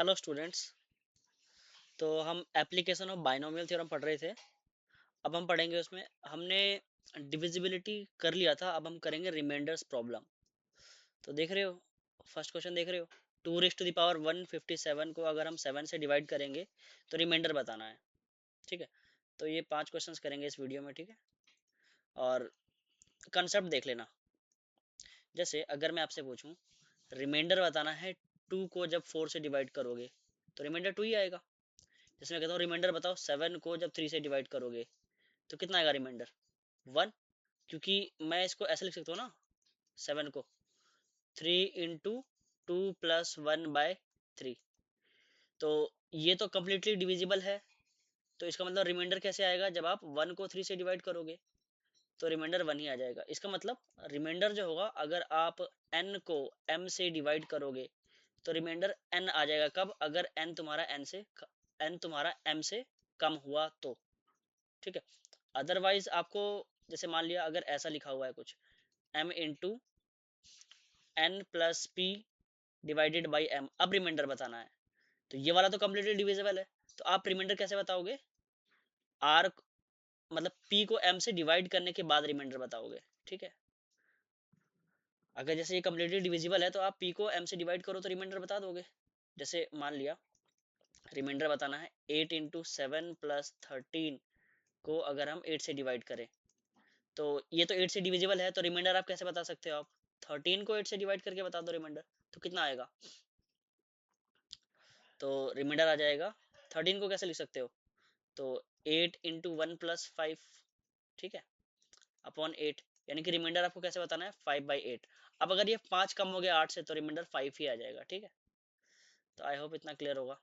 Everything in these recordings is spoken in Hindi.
Hello students. तो हम एप्लीकेशन ऑफ बाइनोमियल थ्योरम पढ़ रहे थे। अब हम पढ़ेंगे उसमें हमने डिविजिबिलिटी कर लिया था, अब हम करेंगे रिमाइंडर्स प्रॉब्लम। तो देख रहे हो, फर्स्ट क्वेश्चन देख रहे हो। 2 raised to the power 157 को अगर हम 7 से डिवाइड करेंगे तो रिमाइंडर बताना है। ठीक है, तो ये 5 क्वेश्चंस करेंगे इस वीडियो में। ठीक है, और कंसेप्ट देख लेना। जैसे अगर मैं आपसे पूछूं रिमाइंडर बताना है, 2 को जब 4 से डिवाइड करोगे तो रिमाइंडर 2 ही आएगा। जैसे मैं कहता हूँ रिमाइंडर बताओ 7 को जब 3 से डिवाइड करोगे तो कितना आएगा रिमाइंडर? 1। क्योंकि मैं इसको ऐसे लिख सकता हूँ ना, 7 को 3 × 2 + 1/3। तो ये तो कम्प्लीटली डिविजिबल है। तो इसका मतलब रिमाइंडर कैसे आएगा? जब आप 1 को 3 से डिवाइड करोगे तो रिमाइंडर 1 ही आ जाएगा। इसका मतलब रिमाइंडर जो होगा, अगर आप n को m से डिवाइड करोगे तो रिमाइंडर n आ जाएगा। कब? अगर n तुम्हारा m से कम हुआ तो। ठीक है, अदरवाइज आपको, जैसे मान लिया अगर ऐसा लिखा हुआ है कुछ m into n plus p divided by m, अब रिमाइंडर बताना है तो ये वाला तो कम्प्लीटली डिविजिबल है। तो आप रिमाइंडर कैसे बताओगे? r मतलब p को m से डिवाइड करने के बाद रिमाइंडर बताओगे। ठीक है, अगर जैसे ये कम्प्लीटली डिविजिबल है तो आप p को m से डिवाइड करो तो रिमाइंडर बता दोगे। जैसे मान लिया रिमाइंडर बताना है 8 × 7 + 13 को अगर हम 8 से डिवाइड करें तो ये तो 8 से डिविजिबल है, तो रिमाइंडर आप कैसे बता सकते हो? आप 13 को 8 से डिवाइड करके बता दो रिमाइंडर, तो कितना आएगा? तो रिमाइंडर आ जाएगा, 13 को कैसे लिख सकते हो? तो 8 × 1 + 5, ठीक है, अपॉन 8। यानी कि रिमाइंडर आपको कैसे बताना है? 5/8। अब अगर ये 5 कम हो गया 8 से तो रिमाइंडर 5 ही आ जाएगा। ठीक है, तो आई होप इतना क्लियर होगा।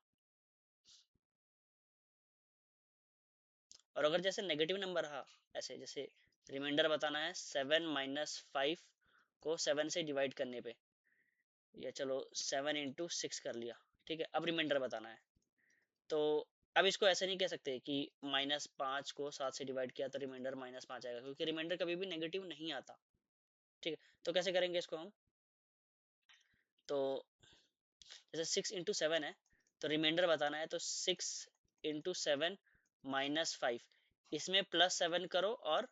और अगर जैसे नेगेटिव नंबर रहा, ऐसे जैसे रिमाइंडर बताना है 7 - 5 को 7 से डिवाइड करने पे, या चलो 7 × 6 कर लिया। ठीक है, अब रिमाइंडर बताना है तो अब इसको ऐसे नहीं कह सकते कि -5 को 7 से डिवाइड किया तो रिमाइंडर -5 आएगा, क्योंकि रिमाइंडर कभी भी नेगेटिव नहीं आता। ठीक है, तो कैसे करेंगे इसको हम? तो जैसे 6 × 7 है तो रिमाइंडर बताना है, तो 6 × 7 - 5, इसमें +7 करो और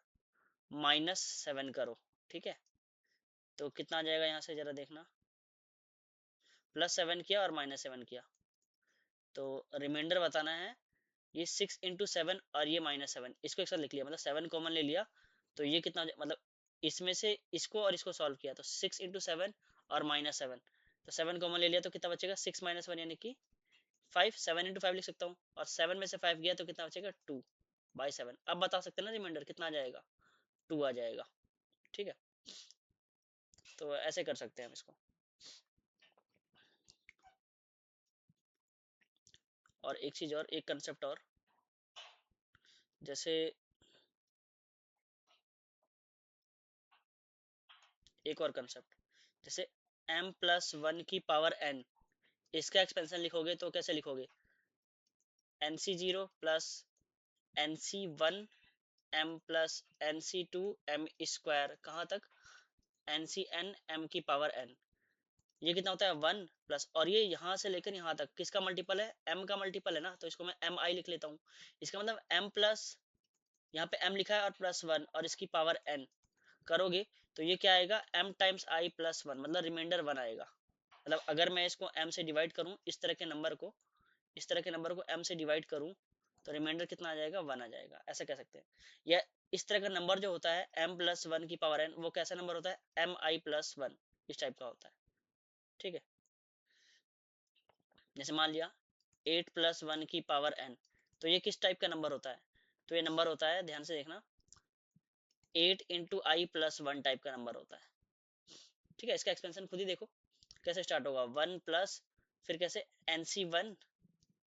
-7 करो। ठीक है, तो कितना आ जाएगा यहाँ से जरा देखना। +7 किया और -7 किया, तो रिमाइंडर बताना है ये 6 × 7 और ये -7, इसको एक साथ लिख लिया, मतलब 7 कॉमन ले लिया। तो ये कितना मतलब इसमें से इसको और इसको सॉल्व किया तो 6 × 7 और -7, तो 7 कॉमन ले लिया तो कितना बचेगा? 6 - 1 यानी कि 5। 7 × 5 लिख सकता हूँ, और 7 में से 5 गया तो कितना बचेगा? 2/7। अब बता सकते हैं ना रिमाइंडर कितना आ जाएगा? 2 आ जाएगा। ठीक है, तो ऐसे कर सकते हैं हम इसको। और एक चीज और, एक कंसेप्ट और, जैसे एक और कंसेप्ट, जैसे m+1 की पावर n, इसका एक्सपेंशन लिखोगे तो कैसे लिखोगे? nc0 plus nc1 m plus nc2 m square, कहाँ तक? ncn m⁴n। ये कितना होता है? 1 प्लस, और ये यहाँ से लेकर यहाँ तक किसका मल्टीपल है? m का मल्टीपल है ना, तो इसको मैं mi लिख लेता हूँ। इसका मतलब m प्लस, यहाँ पे m लिखा है और +1 और इसकी पावर n करोगे तो ये क्या आएगा? m टाइम्स i + 1, मतलब रिमाइंडर 1 आएगा। मतलब अगर मैं इसको m से डिवाइड करूं, इस तरह के नंबर को m से डिवाइड करूं तो रिमाइंडर कितना आ जाएगा? 1 आ जाएगा, ऐसा कह सकते हैं। या इस तरह का नंबर जो होता है m+1 की पावर n, वो कैसा नंबर होता है? mi+1, इस टाइप का होता है। ठीक है, जैसे मान लिया 8+1 की पावर n, तो ये किस टाइप का नंबर होता है? तो ये नंबर होता है, ध्यान से देखना, 8 × i+1 टाइप का नंबर होता है। ठीक है, इसका एक्सपेंशन खुद ही देखो कैसे स्टार्ट होगा। 1 प्लस, फिर कैसे? nc1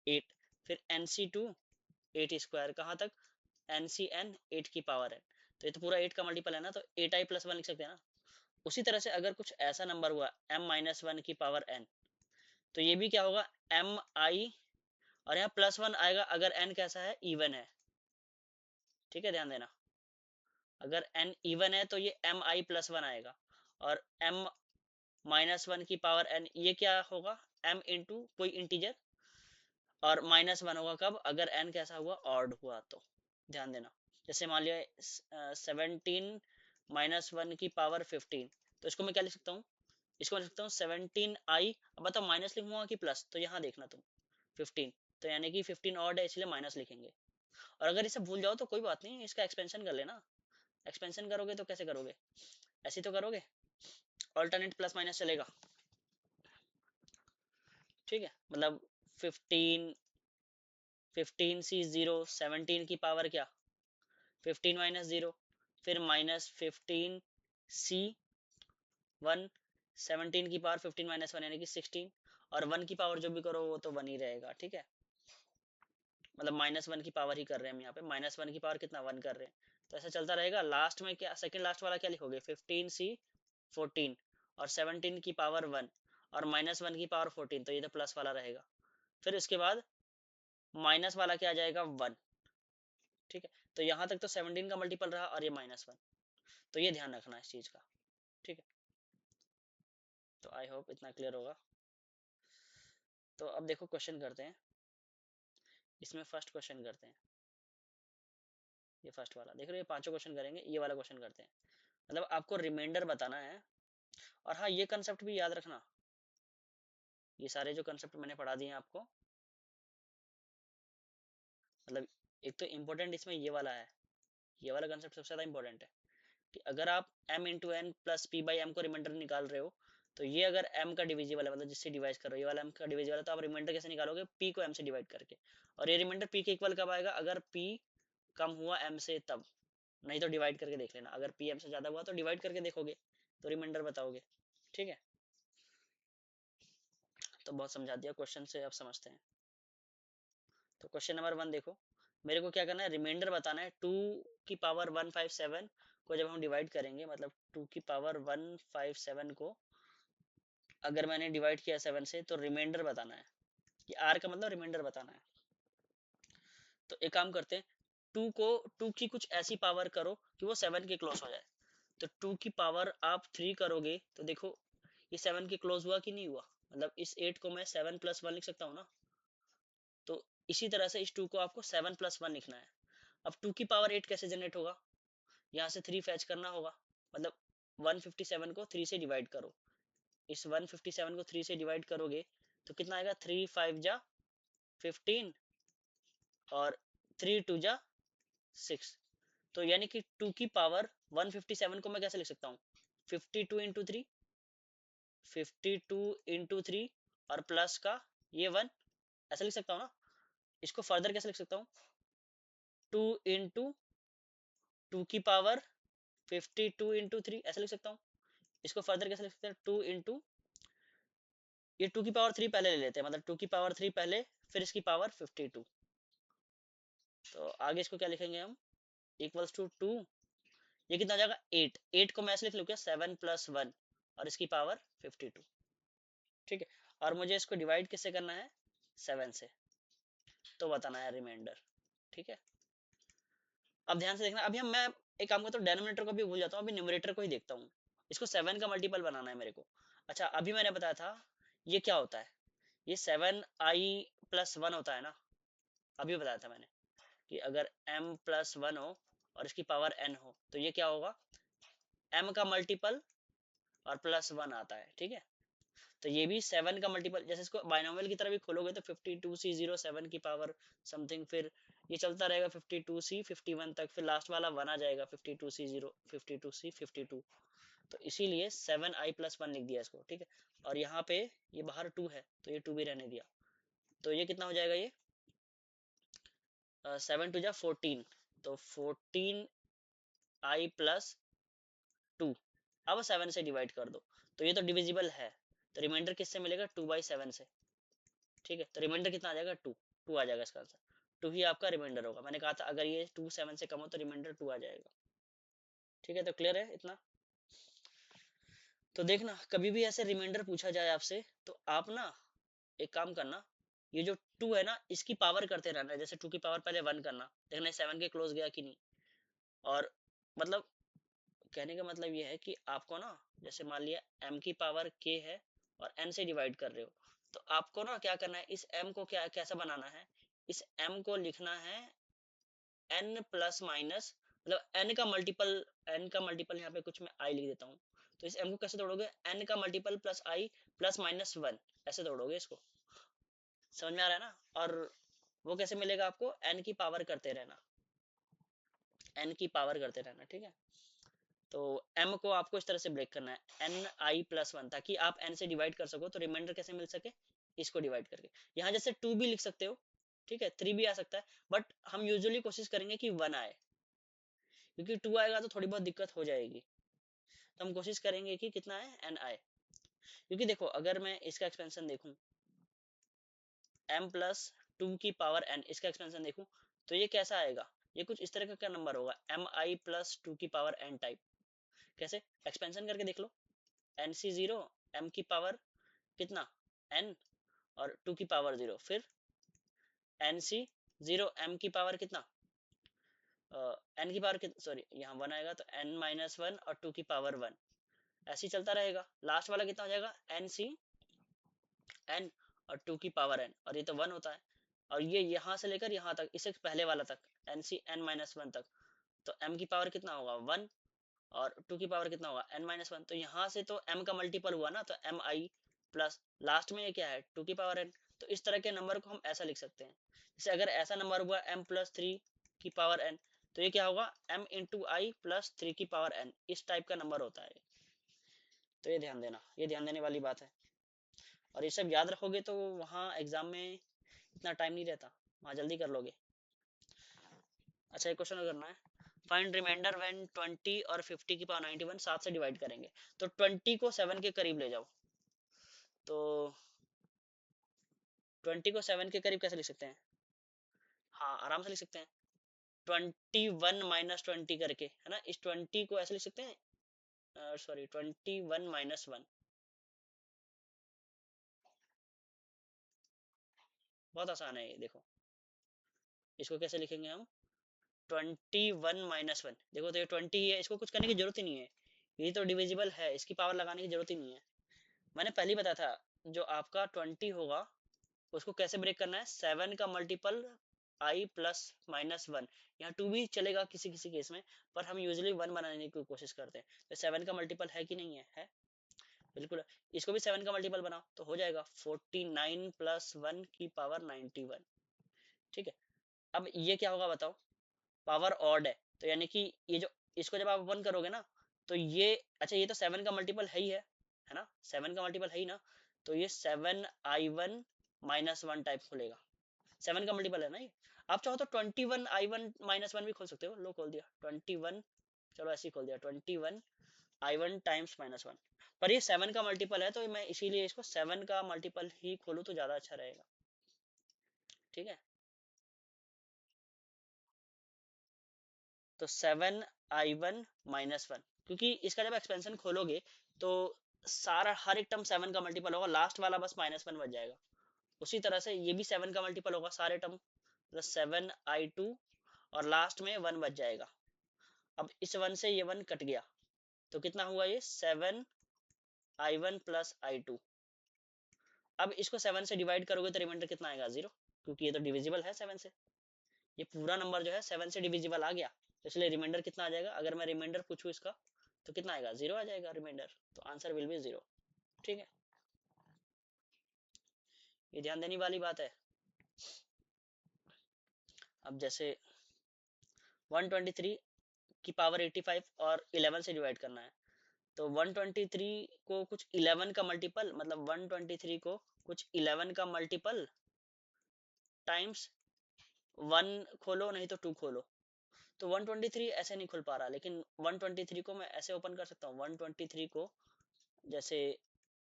8, फिर nc2 8 स्क्वायर, कहाँ तक? ncn 8 की पावर n। तो ये तो पूरा 8 का मल्टीपल है ना, तो 8i+1 लिख सकते हैं ना। उसी तरह से अगर कुछ ऐसा नंबर हुआ m-1 की पावर n, तो ये भी क्या होगा? mi, और यहाँ +1 आएगा अगर n कैसा है? इवन है। ठीक है, ध्यान देना, अगर n इवन है तो ये mi+1 आएगा, और m -1 की पावर n, ये क्या होगा? m इंटू कोई इंटीजर और -1 होगा कब, अगर n कैसा हुआ, ऑड हुआ तो। ध्यान देना, जैसे मान लिया 17 -1 की पावर 15, तो इसको मैं क्या लिख सकता हूँ, इसको मैं लिख सकता हूँ 17i। अब बताओ माइनस लिखूंगा कि प्लस, तो यहाँ देखना तुम 15, तो यानी कि 15 ऑड है, इसलिए माइनस लिखेंगे। और अगर इसे भूल जाओ तो कोई बात नहीं, इसका एक्सपेंशन कर लेना। एक्सपेंशन करोगे तो कैसे करोगे, ऐसे तो करोगे, ऑल्टरनेट प्लस माइनस चलेगा। ठीक है, मतलब 15, 15c0, 17 की पावर क्या, 15 -0, फिर -15c1, 17 की पावर 15 -1 यानी कि 16, और 1 की पावर जो भी करो वो तो 1 ही रहेगा। ठीक है, मतलब -1 की पावर ही कर रहे हैं हम यहाँ पे, -1 की पावर कितना, 1 कर रहे हैं, तो ऐसा चलता रहेगा। लास्ट में क्या, सेकंड लास्ट वाला क्या लिखोगे, 15c14, और 17 की पावर 1, और -1 की पावर 14, तो ये तो प्लस वाला रहेगा। फिर उसके बाद माइनस वाला क्या आ जाएगा, 1। ठीक है, तो यहाँ तक तो 17 का मल्टीपल रहा, और ये -1, तो ये ध्यान रखना इस चीज का। ठीक है, तो आई होप इतना क्लियर होगा। तो अब देखो क्वेश्चन करते हैं, इसमें फर्स्ट क्वेश्चन करते हैं, ये फर्स्ट वाला देख रहे हो, ये पांचों क्वेश्चन करेंगे, ये वाला क्वेश्चन करते हैं। मतलब आपको रिमाइंडर बताना है, और हाँ ये कंसेप्ट भी याद रखना, ये सारे जो कंसेप्ट मैंने पढ़ा दिए हैं आपको, मतलब एक तो इम्पोर्टेंट इसमें ये वाला है, ये वाला कंसेप्ट सबसे ज्यादा इंपॉर्टेंट है, कि अगर आप m into N plus P by M को रिमाइंडर निकाल रहे हो, तो ये अगर m का डिविजिबल है, मतलब जिससे डिवाइड कर रहे हो, ये वाला m का डिविजिबल है, तो आप रिमाइंडर कैसे निकालोगे, p को m से डिवाइड करके। और ये रिमाइंडर p के इक्वल कब आएगा, अगर p कम हुआ m से तब, नहीं तो डिवाइड करके देख लेना, अगर p m से ज्यादा हुआ तो डिवाइड करके देखोगे, तो रिमाइंडर बताओगे। ठीक है, तो बहुत समझा दिया, क्वेश्चन से अब समझते हैं। तो क्वेश्चन नंबर 1 देखो, मेरे को क्या करना है, रिमाइंडर बताना है। 2 की पावर 157 को जब हम डिवाइड करेंगे, मतलब 2 की पावर 157 को अगर मैंने डिवाइड किया 7 से, तो रिमाइंडर बताना है, ये आर का मतलब रिमाइंडर बताना है। तो एक काम करते हैं, 2 को 2 की कुछ ऐसी पावर करो कि वो 7 के क्लोज हो जाए। तो 2 की पावर आप 3 करोगे, तो देखो ये 7 के क्लोज हुआ कि नहीं हुआ, मतलब इस 8 को मैं 7 + 1 लिख सकता हूँ ना। तो इसी तरह से इस 2 को आपको 7 + 1 लिखना है। अब 2 की पावर 8 कैसे जनरेट होगा, यहाँ से 3 फैच करना होगा, मतलब 157 को 3 से डिवाइड करो, इस 157 को 3 से डिवाइड करोगे तो कितना आएगा, 3 5 जा 15, और 3 2 जा 6। तो यानी कि 2 की पावर 157 को मैं कैसे लिख सकता हूँ, 52 इंटू 3, 52 इंटू 3, और प्लस का ये 1, ऐसा लिख सकता हूँ ना। इसको फर्दर कैसे लिख सकता हूँ, 2 इंटू 2 की पावर 52 इंटू 3, ऐसा लिख सकता हूँ। इसको फर्दर कैसे लिख सकते हैं, 2 इंटू, ये 2 की पावर 3 पहले ले लेते हैं, मतलब 2 की पावर 3 पहले, फिर इसकी पावर 52, तो आगे इसको क्या लिखेंगे हम, इक्वल्स टू 2, ये कितना हो जाएगा, 8। 8 को मैं ऐसे लिख लूँ क्या, 7 + 1, और इसकी पावर 52। ठीक है, और मुझे इसको डिवाइड किससे करना है, 7 से, तो बताना है रिमाइंडर। ठीक है, अब ध्यान से देखना, अभी हम मैं एक काम करता हूँ, डेनोमिनेटर को भी भूल जाता हूँ, अभी न्यूमरेटर को ही देखता हूँ। इसको 7 का मल्टीपल बनाना है मेरे को। अच्छा, अभी मैंने बताया था ये क्या होता है, ये 7i + 1 होता है ना, अभी बताया था मैंने कि अगर m + 1 हो और इसकी पावर n हो, तो ये क्या होगा, m का मल्टीपल और +1 आता है। ठीक है, तो ये भी 7 का मल्टीपल, जैसे इसको बाइनोमियल की तरह भी खोलोगे तो 52c0 7 की पावर समथिंग, फिर ये चलता रहेगा 52c 51 तक, फिर लास्ट वाला 1 आ जाएगा, 52c0 52c 52। तो इसीलिए 7i + 1 लिख दिया इसको। ठीक है, और यहाँ पे ये बाहर 2 है, तो ये 2 भी रहने दिया, तो ये कितना हो जाएगा, ये 7 2 जा 14, तो 14i + 2, अब 7 से डिवाइड कर दो, तो ये तो डिविजिबल है, तो रिमाइंडर किससे मिलेगा, 2/7 से। ठीक है, तो रिमाइंडर कितना आ जाएगा, 2, 2 आ जाएगा इसका आंसर, 2 ही आपका रिमाइंडर होगा। मैंने कहा था अगर ये 2 7 से कम हो तो रिमाइंडर 2 आ जाएगा। ठीक है, तो क्लियर है इतना। तो देखना, कभी भी ऐसे रिमाइंडर पूछा जाए आपसे, तो आप ना एक काम करना, ये जो 2 है ना, इसकी पावर करते रहना, जैसे 2 की पावर पहले 1 करना, देखना 7 के क्लोज गया कि नहीं। और मतलब कहने का मतलब ये है कि आपको ना, जैसे मान लिया m की पावर k है और n से डिवाइड कर रहे हो, तो आपको ना क्या करना है, इस m को क्या कैसा बनाना है, इस m को लिखना है n प्लस माइनस, मतलब n का मल्टीपल यहाँ पे कुछ मैं i लिख देता हूँ। तो इस m को कैसे तोड़ोगे, n का multiple plus i plus minus 1, ऐसे तोड़ोगे इसको। समझ में आ रहा है ना। और वो कैसे मिलेगा आपको, n की पावर करते रहना, n की पावर करते रहना, ठीक है। तो m को आपको इस तरह से ब्रेक करना है n i प्लस 1, ताकि आप n से डिवाइड कर सको, तो रिमाइंडर कैसे मिल सके, इसको डिवाइड करके। यहाँ जैसे 2 भी लिख सकते हो, ठीक है, 3 भी आ सकता है, बट हम यूजुअली कोशिश करेंगे कि 1 आए, क्योंकि 2 आएगा तो थोड़ी बहुत दिक्कत हो जाएगी। तो हम कोशिश करेंगे कि कितना है, n आए। क्योंकि देखो अगर मैं इसका एक्सपेंशन देखूं, m प्लस 2 की पावर n, इसका एक्सपेंशन देखूं, तो ये कैसा आएगा, ये कुछ इस तरह का नंबर होगा, mi प्लस 2 की पावर n टाइप। कैसे, एक्सपेंशन करके देख लो, nc 0, m की पावर कितना, n, और 2 की पावर 0, फिर nc 0, m की पावर कितना, n की पावर कितना, सॉरी यहाँ 1 आएगा, तो n माइनस 1 और 2 की पावर 1, ऐसे ही चलता रहेगा। लास्ट वाला कितना हो जाएगा, nc n और 2 की पावर n, और ये तो 1 होता है। और ये यहाँ से लेकर यहाँ तक, इससे पहले वाला तक, nc n माइनस 1 तक, तो m की पावर कितना होगा 1, और 2 की पावर कितना होगा n माइनस 1। तो यहाँ से तो m का मल्टीपल हुआ ना, तो m i प्लस लास्ट में ये क्या है 2 की पावर n। तो इस तरह के नंबर को हम ऐसा लिख सकते हैं। जैसे अगर ऐसा नंबर हुआ m प्लस 3 की पावर n, तो ये क्या होगा m इंटू आई प्लस 3 की पावर n, इस टाइप का नंबर होता है। तो ये ध्यान देना, ये ध्यान देने वाली बात है। और ये सब याद रखोगे तो वहाँ एग्जाम में इतना टाइम नहीं रहता, वहाँ जल्दी कर लोगे। अच्छा, एक क्वेश्चन करना है, फाइंड रिमाइंडर व्हेन 20 और 50 की पावर 91 7 से डिवाइड करेंगे। तो 20 को 7 के करीब ले जाओ, तो 20 को 7 के करीब कैसे लिख सकते हैं, हाँ आराम से लिख सकते हैं, 21 माइनस 20 करके, है ना। इस 20 को ऐसे लिख सकते हैं, सॉरी 21 माइनस 1, बहुत आसान है ये, देखो इसको कैसे लिखेंगे हम, 21 माइनस 1, देखो तो ये 20 ही है, इसको कुछ करने की जरूरत ही नहीं है, ये तो डिविजिबल है, इसकी पावर लगाने की जरूरत ही नहीं है। मैंने पहले ही बताया था, जो आपका 20 होगा उसको कैसे ब्रेक करना है, 7 का मल्टीपल i प्लस माइनस 1, यहाँ 2 भी चलेगा किसी किसी केस में, पर हम यूजुअली 1 बनाने की कोशिश करते हैं। तो 7 का मल्टीपल है कि नहीं है, है बिल्कुल। इसको भी 7 का मल्टीपल बनाओ तो हो जाएगा 49 प्लस 1 की पावर 91, ठीक है। अब ये क्या होगा बताओ, पावर ऑड है, तो यानी कि ये जो, इसको जब आप 1 करोगे ना, तो ये, अच्छा ये तो 7 का मल्टीपल है ना, 7 का मल्टीपल है ही ना, तो ये 7i1 माइनस 1 टाइप खुलेगा, 7 का मल्टीपल है ना ये। आप चाहो तो 21i1 माइनस 1 भी खोल सकते हो, लो खोल दिया 21, चलो ऐसे ही खोल दिया 21i1 टाइम्स माइनस 1, पर ये 7 का मल्टीपल है, तो मैं इसीलिए इसको 7 का मल्टीपल ही खोलूं तो ज्यादा अच्छा रहेगा, ठीक है। तो 7i1 माइनस 1, क्योंकि इसका जब एक्सपेंशन खोलोगे तो सारा हर एक टर्म 7 का मल्टीपल होगा, लास्ट वाला बस माइनस 1 बच जाएगा। उसी तरह से ये भी 7 का मल्टीपल होगा, सारे टर्म प्लस 7i2, और लास्ट में 1 बच जाएगा। अब इस 1 से ये 1 कट गया, तो कितना हुआ ये 7i1 प्लस i2। अब इसको 7 से डिवाइड करोगे तो रिमाइंडर कितना आएगा 0, क्योंकि ये तो डिविजिबल है 7 से, ये पूरा नंबर जो है 7 से डिविजिबल आ गया, तो इसलिए रिमाइंडर कितना आ जाएगा, अगर मैं रिमाइंडर पूछूं इसका तो कितना आएगा 0 आ जाएगा रिमाइंडर, तो आंसर विल बी 0, ठीक है। ये ध्यान देने वाली बात है। अब जैसे 123 की पावर 85 और 11 से डिवाइड करना है, तो 123 को कुछ 11 का मल्टीपल, मतलब 123 को कुछ 11 का मल्टीपल टाइम्स 1 खोलो, नहीं तो 2 खोलो। तो 123 ऐसे नहीं खुल पा रहा, लेकिन 123 को मैं ऐसे ओपन कर सकता हूँ, 123 को जैसे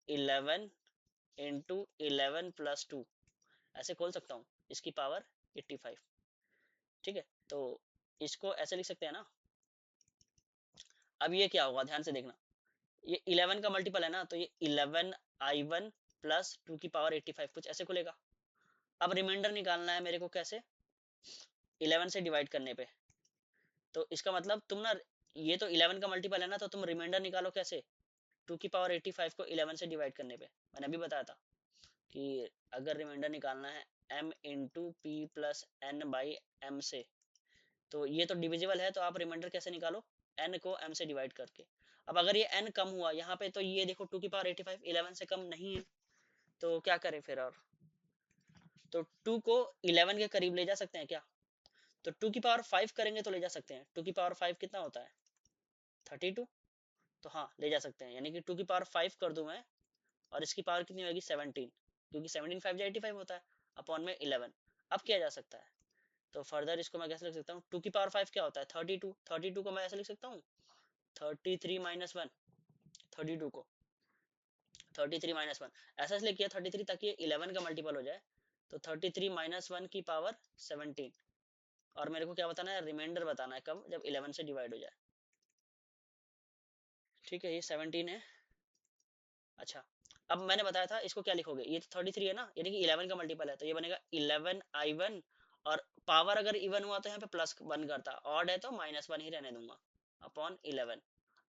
11 इंटू 11 प्लस 2, ऐसे खोल सकता हूँ, इसकी पावर 85, ठीक है। तो इसको ऐसे लिख सकते हैं ना। अब ये क्या होगा, ध्यान से देखना, ये 11 का मल्टीपल है ना, तो ये 11i1 प्लस 2 की पावर 85 कुछ ऐसे खुलेगा। अब रिमाइंडर निकालना है मेरे को, कैसे, 11 से डिवाइड करने पे। तो इसका मतलब तुम ना, ये तो 11 का मल्टीपल है ना, तो तुम रिमाइंडर निकालो कैसे, 2 की पावर 85 को 11 से डिवाइड करने पे, मैंने अभी बताया था। कि अगर रिमाइंडर निकालना है m into P plus N by M से, तो ये तो डिविजिबल है, तो आप रिमाइंडर कैसे निकालो, n को m से डिवाइड करके। अब अगर ये n कम हुआ यहाँ पे, तो ये देखो 2 की पावर 85 11 से कम नहीं है, तो क्या करें फिर, और तो 2 को 11 के करीब ले जा सकते हैं क्या, तो 2 की पावर 5 करेंगे तो ले जा सकते हैं। 2 की पावर 5 कितना होता है, 32, तो हाँ ले जा सकते हैं, यानी कि 2 की पावर 5 कर दूं मैं, और इसकी पावर कितनी होगी 17, क्योंकि 17 5 85 होता है, अपॉन में 11। अब किया जा सकता है, तो फर्दर इसको मैं कैसे लिख सकता हूँ, 2 की पावर 5 क्या होता है 32, 32 को मैं ऐसे लिख सकता हूँ 33 माइनस 1, 32 को 33 माइनस 1 ऐसा इसलिए किया 33 ताकि ये 11 का मल्टीपल हो जाए, तो 33 माइनस 1 की पावर 17, और मेरे को क्या बताना है, रिमाइंडर बताना है कब, जब 11 से डिवाइड हो जाए। ठीक है, ये 17 है। अच्छा, अब मैंने बताया था इसको क्या लिखोगे, ये तो 33 है ना, यानी कि 11 का मल्टीपल है, तो ये बनेगा 11 I1, और पावर अगर इवन हुआ तो यहाँ पे प्लस 1 करता, ऑड है तो माइनस 1 ही रहने दूंगा, अपॉन 11।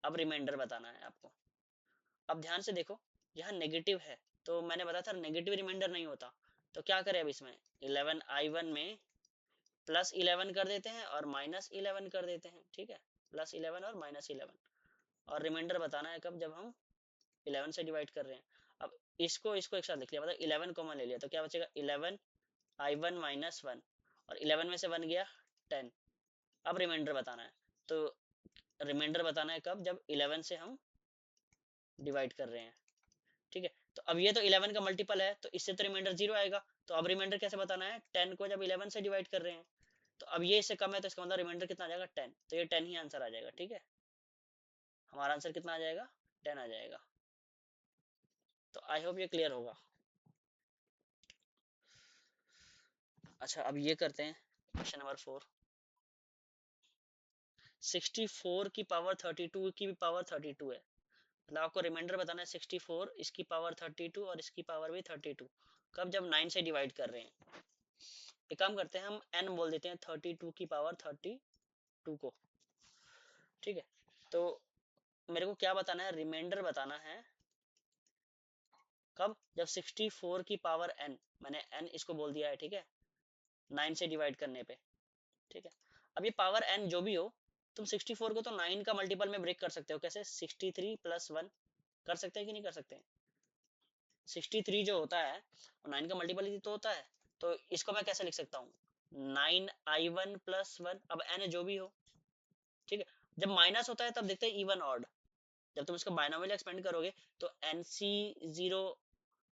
अब रिमाइंडर बताना है आपको। अब ध्यान से देखो, यहाँ नेगेटिव है, तो मैंने बताया था नेगेटिव रिमाइंडर नहीं होता, तो क्या करें अब इसमें, 11I1 में प्लस 11 कर देते हैं और माइनस 11 कर देते हैं, ठीक है, प्लस 11 और माइनस 11, और रिमाइंडर बताना है कब, जब हम 11 से डिवाइड कर रहे हैं। अब इसको इसको एक साथ लिख लिया, मतलब 11 कॉमन ले लिया, तो क्या बचेगा 11I1 माइनस 1, और 11 में से 1 गया 10। अब रिमाइंडर बताना है, तो रिमाइंडर बताना है कब, जब 11 से हम डिवाइड कर रहे हैं, ठीक है। तो अब ये तो 11 का मल्टीपल है, तो इससे तो रिमाइंडर 0 आएगा, तो अब रिमाइंडर कैसे बताना है, 10 को जब 11 से डिवाइड कर रहे हैं, तो अब ये इससे कम है, तो इसका मतलब रिमाइंडर कितना आ जाएगा 10, तो ये 10 ही आंसर आ जाएगा, ठीक है। हमारा आंसर कितना आ जाएगा, 10 आ जाएगा। तो आई होप ये क्लियर होगा। अच्छा, अब ये करते हैं क्वेश्चन नंबर 4। 64 की पावर 32 की भी पावर 32 है, मतलब आपको रिमाइंडर बताना है 64, इसकी पावर 32 और इसकी पावर भी 32, कब, जब 9 से डिवाइड कर रहे हैं। एक काम करते हैं, हम n बोल देते हैं 32 की पावर 32 को, ठीक है। तो मेरे को क्या बताना है, रिमाइंडर बताना है कब, जब 64 की पावर n, मैंने n इसको बोल दिया है, ठीक है, 9 से डिवाइड करने पे, ठीक है। अब ये पावर n जो भी हो, तुम 64 को तो 9 का मल्टीपल में ब्रेक कर सकते हो, कैसे, 63 प्लस 1 कर सकते हैं कि नहीं कर सकते हैं। 63 जो होता है वो 9 का मल्टीपल ही तो होता है, तो इसको मैं कैसे लिख सकता हूँ, 9I1 प्लस 1, अब n जो भी हो, ठीक है। जब माइनस होता है तब देखते हैं इवन ऑड, जब तुम इसको बायनोमियल एक्सपेंड करोगे तो NC 0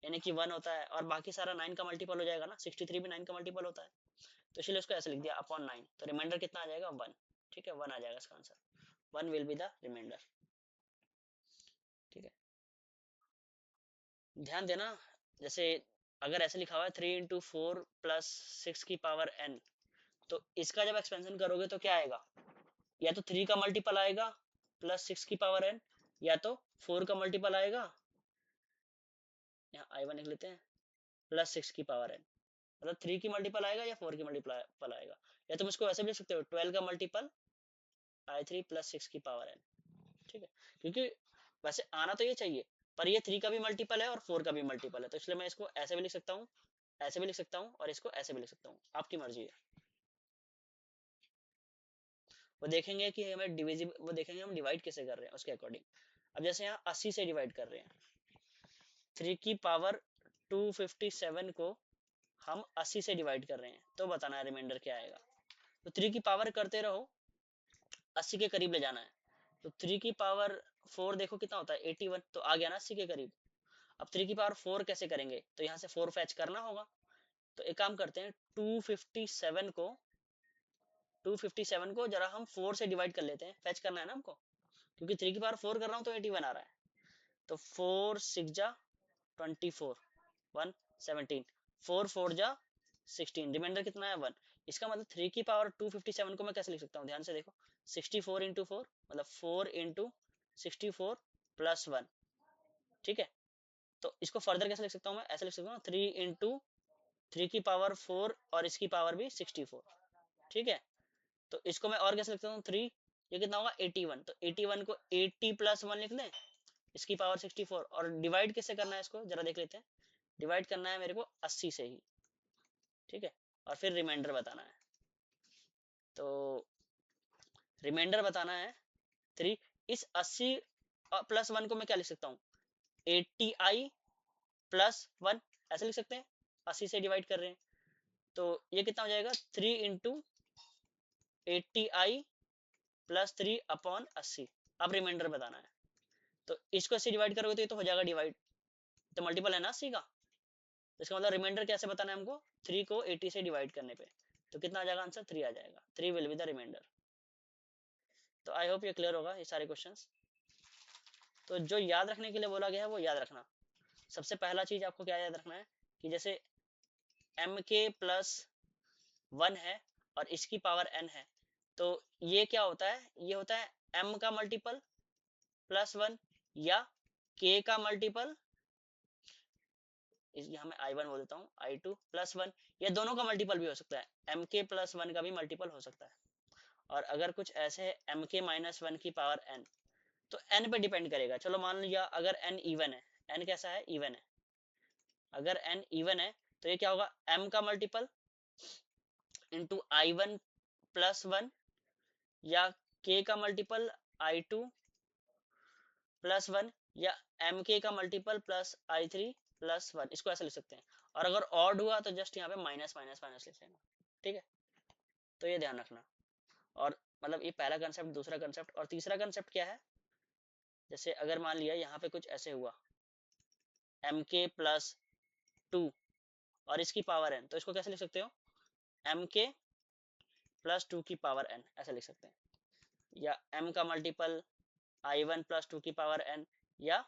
यानी कि 1 होता है, और बाकी सारा 9 का मल्टीपल हो जाएगा ना, 63 भी 9 का मल्टीपल होता है, तो इसलिए उसको ऐसे लिख दिया अपॉन 9, तो रिमाइंडर कितना आ जाएगा 1, ठीक है, 1 आ जाएगा इसका answer, 1 will be the remainder, ठीक है। ध्यान देना, जैसे अगर ऐसे लिखा हुआ है 3 इंटू 4 प्लस 6 की पावर n, तो इसका जब एक्सपेंशन करोगे तो क्या आएगा, या तो 3 का मल्टीपल आएगा प्लस 6 की पावर n, या तो 4 का मल्टीपल आएगा, यहाँ I1 लिख लेते हैं, प्लस 6 की पावर n, मतलब 3 की मल्टीपल आएगा या 4 की मल्टीपल आएगा, या तुम इसको वैसे भी लिख सकते हो 12 का मल्टीपल I3 प्लस 6 की पावर n, ठीक है। क्योंकि वैसे आना तो ये चाहिए, पर ये 3 का भी मल्टीपल है और 4 का भी मल्टीपल है, तो इसलिए मैं इसको ऐसे भी लिख सकता हूँ, ऐसे भी लिख सकता हूँ, और इसको ऐसे भी लिख सकता हूँ, आपकी मर्जी है। वो देखेंगे कि हमें डिविजिबल, वो देखेंगे हम डिवाइड कैसे कर रहे हैं उसके अकॉर्डिंग। अब जैसे यहाँ 80 से डिवाइड कर रहे हैं, 3 की पावर 257 को हम 80 से डिवाइड कर रहे हैं, तो बताना है रिमाइंडर क्या आएगा। तो 3 की पावर करते रहो, 80 के करीब ले जाना है, तो 3 की पावर 4 देखो कितना होता है 81, तो आ गया ना 80 के करीब। अब 3 की पावर 4 कैसे करेंगे, तो यहाँ से 4 फैच करना होगा, तो एक काम करते हैं 257 को जरा हम 4 से डिवाइड कर लेते हैं, फैच करना है ना हमको, क्योंकि 3 की पावर 4 कर रहा हूँ तो 81 आ रहा है, तो 4 6 जा 24, 1 17, 4 4 जा 16, रिमाइंडर कितना है 1। इसका मतलब 3 की पावर 257 को मैं कैसे लिख सकता हूँ, ध्यान से देखो, 64 इंटू 4 मतलब 4 इंटू 64 प्लस 1, ठीक है। तो इसको फर्दर कैसे लिख सकता हूँ, मैं ऐसे लिख सकता हूँ 3 इंटू 3 की पावर 4 और इसकी पावर भी 64, ठीक है। तो इसको मैं और कैसे लिख सकता हूँ 3, ये कितना होगा 81, तो 81 को 80 प्लस 1 लिख लें, इसकी पावर 64, और डिवाइड कैसे करना है इसको जरा देख लेते हैं, डिवाइड करना है मेरे को 80 से ही, ठीक है, और फिर रिमाइंडर बताना है। तो रिमाइंडर बताना है 3। इस 80 प्लस 1 को मैं क्या लिख सकता हूँ, 80i प्लस 1 ऐसे लिख सकते हैं, 80 से डिवाइड कर रहे हैं। तो ये कितना हो जाएगा, 3 इंटू 80i प्लस 3 अपॉन 80। अब रिमाइंडर बताना है, तो इसको 80 डिवाइड करोगे तो ये तो हो जाएगा डिवाइड, तो मल्टीपल है ना 80 का, इसका मतलब रिमाइंडर कैसे बताना है हमको, 3 को 80 से डिवाइड करने पे, तो कितना आ जाएगा आंसर, 3 आ जाएगा, 3 विल बी द रिमाइंडर। तो आई होप ये क्लियर होगा ये सारे क्वेश्चंस। तो जो याद रखने के लिए बोला गया है वो याद रखना। सबसे पहला चीज आपको क्या याद रखना है कि जैसे m के प्लस 1 है और इसकी पावर n है, तो ये क्या होता है, ये होता है m का मल्टीपल प्लस 1 या k का मल्टीपल, यहाँ मैं i1 बोल देता हूँ, i2 प्लस 1, ये दोनों का मल्टीपल भी हो सकता है, m के प्लस 1 का भी मल्टीपल हो सकता है। और अगर कुछ ऐसे है m के माइनस 1 की पावर n, तो n पे डिपेंड करेगा। चलो मान लिया अगर n इवन है, n कैसा है, इवन है, अगर n इवन है तो ये क्या होगा, m का मल्टीपल इंटू i1 प्लस 1 या k का मल्टीपल i2 प्लस 1 या mk का मल्टीपल प्लस i3 प्लस 1, इसको ऐसे लिख सकते हैं। और अगर ऑड हुआ तो जस्ट यहाँ पे माइनस माइनस माइनस लिख लेना, ठीक है। तो ये ध्यान रखना। और मतलब ये पहला कंसेप्ट, दूसरा कंसेप्ट, और तीसरा कंसेप्ट क्या है, जैसे अगर मान लिया यहाँ पे कुछ ऐसे हुआ mk प्लस 2 और इसकी पावर n, तो इसको कैसे लिख सकते हो, mk प्लस 2 की पावर n ऐसे लिख सकते हैं, या m का मल्टीपल i1 प्लस 2 की पावर n या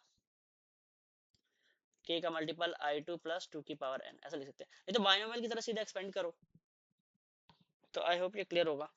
k का मल्टीपल i2 प्लस 2 की पावर n ऐसा लिख सकते हैं। नहीं तो बाइनोमियल की तरह सीधा एक्सपेंड करो। तो आई होप ये क्लियर होगा।